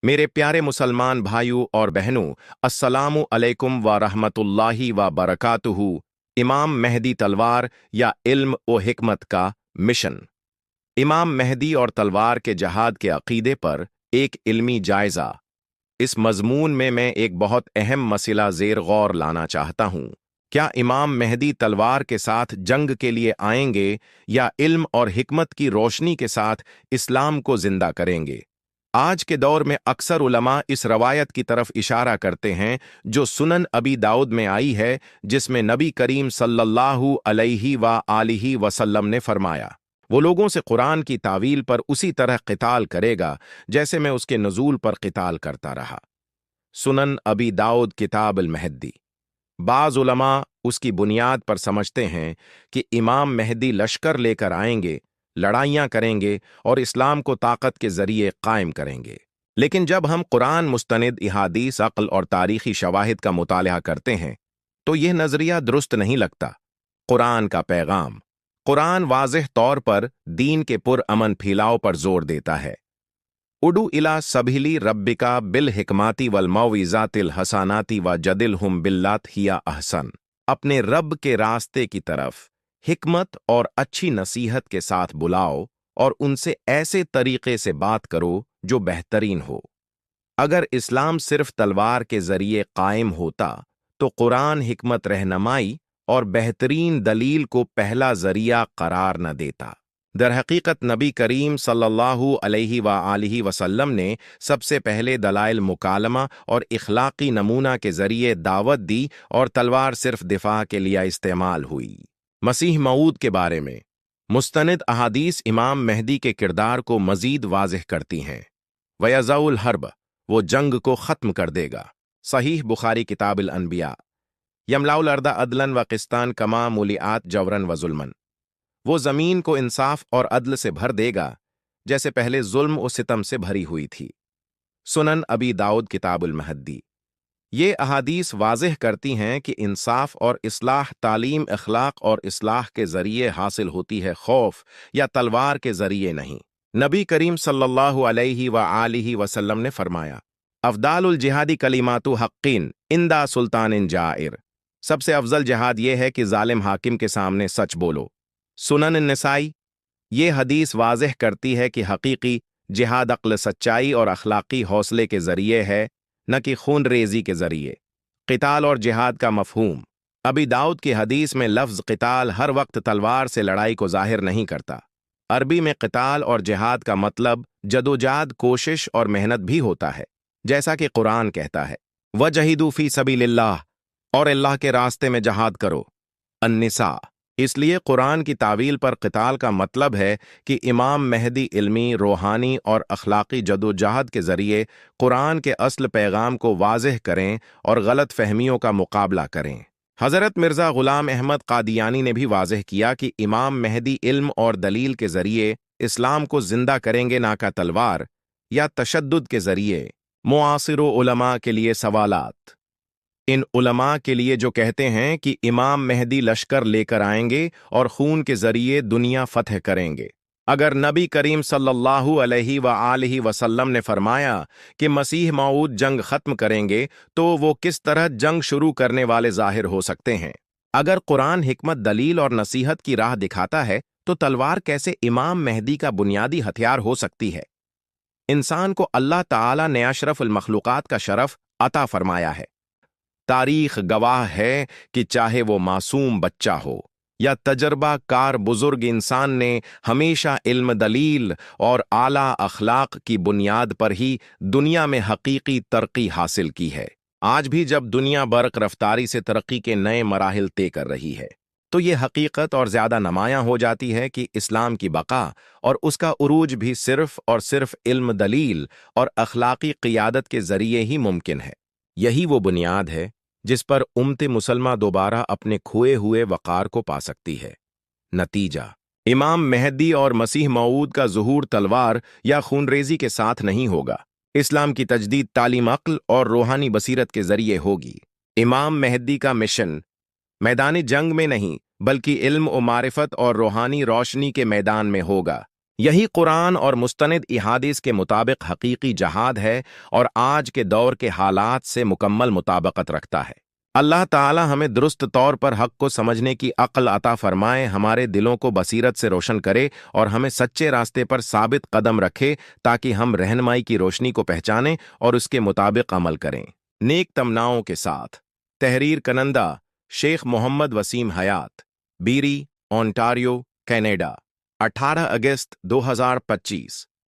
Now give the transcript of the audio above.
मेरे प्यारे मुसलमान भाइयों और बहनों, अस्सलामु अलैकुम व रहमतुल्लाहि व बरकातुहू। इमाम मेहदी तलवार या इल्म व हिकमत का मिशन। इमाम मेहदी और तलवार के जहाद के अकीदे पर एक इल्मी जायजा। इस मजमून में मैं एक बहुत अहम मसला ज़ेर गौर लाना चाहता हूँ। क्या इमाम मेहदी तलवार के साथ जंग के लिए आएंगे या इल्म और हिकमत की रोशनी के साथ इस्लाम को जिंदा करेंगे? आज के दौर में अक्सर उलमा इस रवायत की तरफ इशारा करते हैं जो सुनन अबी दाऊद में आई है, जिसमें नबी करीम सल्लल्लाहु अलैहि व आलिहि वसल्लम ने फरमाया, वो लोगों से कुरान की तावील पर उसी तरह क़िताल करेगा जैसे मैं उसके नज़ूल पर क़िताल करता रहा। सुनन अबी दाऊद किताब अल मेहदी। बाज़ उलमा उसकी बुनियाद पर समझते हैं कि इमाम मेहदी लश्कर लेकर आएंगे, लड़ाइयाँ करेंगे और इस्लाम को ताकत के जरिए कायम करेंगे। लेकिन जब हम कुरान मुस्तनिद इहादीस, अक्ल और तारीखी शवाहिद का मुतालिया करते हैं तो यह नजरिया दुरुस्त नहीं लगता। कुरान का पैगाम, कुरान वाज़ेह तौर पर दीन के पुरअमन फैलाव पर जोर देता है। उडू इला सबिली रब्बिका बिल हिकमाती वल मौइज़ातिल हसानाती व जदिलहुम बिल्लात हिया अहसन। अपने रब के रास्ते की तरफ हिकमत और अच्छी नसीहत के साथ बुलाओ और उनसे ऐसे तरीके से बात करो जो बेहतरीन हो। अगर इस्लाम सिर्फ तलवार के जरिए कायम होता तो कुरान हिकमत, रहनुमाई और बेहतरीन दलील को पहला जरिया करार न देता। दरहकीकत नबी करीम सल्लल्लाहु अलैहि व आलिहि वसल्लम ने सबसे पहले दलाइल मुकालमा और इखलाकी नमूना के जरिए दावत दी और तलवार सिर्फ दिफा के लिए इस्तेमाल हुई। मसीह मऊद के बारे में मुस्तनिद अहादीस इमाम मेहदी के किरदार को मजीद वाज़ेह करती हैं। वयज़उल हर्ब, वो जंग को ख़त्म कर देगा। सहीह बुखारी किताब अल अनबिया। यमलाउल अर्दा अदलन व क़िस्तान कमा मुलिआत जवरन व जुल्मन, वो ज़मीन को इंसाफ और अदल से भर देगा जैसे पहले जुल्म और सितम से भरी हुई थी। सुनन अबी दाऊद किताबुल महदी। ये अहादीस वाज़ेह करती हैं कि इंसाफ और इस्लाह तालीम, अखलाक और इस्लाह के ज़रिए हासिल होती है, खौफ या तलवार के ज़रिए नहीं। नबी करीम सल्लल्लाहु अलैहि व आलिहि वसल्लम ने फरमाया, अफ़दालुल जिहादी कलिमातु हक़्क़िन इंदा सुल्तानिन जाइर। सबसे अफजल जिहाद ये है कि जालिम हाकिम के सामने सच बोलो। सुनन निसाई। ये हदीस वाज़ेह करती है कि हकीकी जिहाद अक्ल, सच्चाई और अखलाकी हौसले के ज़रिए है, न कि खून रेजी के जरिए। क़िताल और जिहाद का मफहूम। अबी दाऊद की हदीस में लफ्ज़ क़िताल हर वक्त तलवार से लड़ाई को जाहिर नहीं करता। अरबी में क़िताल और जिहाद का मतलब जदोजहद, कोशिश और मेहनत भी होता है, जैसा कि कुरान कहता है, वजहिदू फी सबीलिल्लाह, और अल्लाह के रास्ते में जहाद करो। अन्निसा। इसलिए कुरान की तावील पर क़िताल का मतलब है कि इमाम मेहदी इल्मी, रूहानी और अखलाकी जदोजहद के ज़रिए कुरान के असल पैगाम को वाज़ेह करें और गलत फहमियों का मुकाबला करें। हज़रत मिर्ज़ा ग़ुलाम अहमद क़ादियानी ने भी वाज़ेह किया कि इमाम मेहदी इल्म और दलील के ज़रिए इस्लाम को ज़िंदा करेंगे, ना कि तलवार या तशद्दुद के ज़रिए। मुआसिर उलमा के लिए सवालात। इन उलमा के लिए जो कहते हैं कि इमाम मेहदी लश्कर लेकर आएंगे और खून के जरिए दुनिया फतह करेंगे। अगर नबी करीम सल्लल्लाहु अलैहि व आलिहि वसल्लम ने फरमाया कि मसीह मऊद जंग खत्म करेंगे, तो वो किस तरह जंग शुरू करने वाले जाहिर हो सकते हैं? अगर कुरान हिकमत, दलील और नसीहत की राह दिखाता है तो तलवार कैसे इमाम मेहदी का बुनियादी हथियार हो सकती है? इंसान को अल्लाह ताला ने अशरफुल मखलूकात का शरफ अता फरमाया है। तारीख गवाह है कि चाहे वो मासूम बच्चा हो या तजर्बा कार बुजुर्ग इंसान ने हमेशा इल्म, दलील और आला अखलाक की बुनियाद पर ही दुनिया में हकीकी तरक्की हासिल की है। आज भी जब दुनिया बरक रफ्तारी से तरक्की के नए मराहिल तय कर रही है, तो ये हकीकत और ज़्यादा नुमायां हो जाती है कि इस्लाम की बका और उसका उरूज भी सिर्फ और सिर्फ इल्म, दलील और अखलाकी क़ियादत के ज़रिए ही मुमकिन है। यही वो बुनियाद है जिस पर उम्मत मुसलमा दोबारा अपने खोए हुए वक़ार को पा सकती है। नतीजा, इमाम मेहदी और मसीह मऊद का ज़ुहूर तलवार या खूनरेज़ी के साथ नहीं होगा। इस्लाम की तजदीद तालीम, अक्ल और रूहानी बसीरत के ज़रिए होगी। इमाम मेहदी का मिशन मैदानी जंग में नहीं, बल्कि इल्म और मारिफत और रूहानी रोशनी के मैदान में होगा। یہی قرآن اور مستند احادیث کے مطابق حقیقی جہاد ہے اور آج کے دور کے حالات سے مکمل مطابقت رکھتا ہے۔ اللہ تعالی ہمیں درست طور پر حق کو سمجھنے کی عقل عطا فرمائے، ہمارے دلوں کو بصیرت سے روشن کرے اور ہمیں سچے راستے پر ثابت قدم رکھے تاکہ ہم رہنمائی کی روشنی کو پہچانیں اور اس کے مطابق عمل کریں۔ نیک تمناؤں کے ساتھ تحریر کنندہ شیخ محمد وسیم حیات، بیری، اونٹاریو، کینیڈا، 18 اگست 2025۔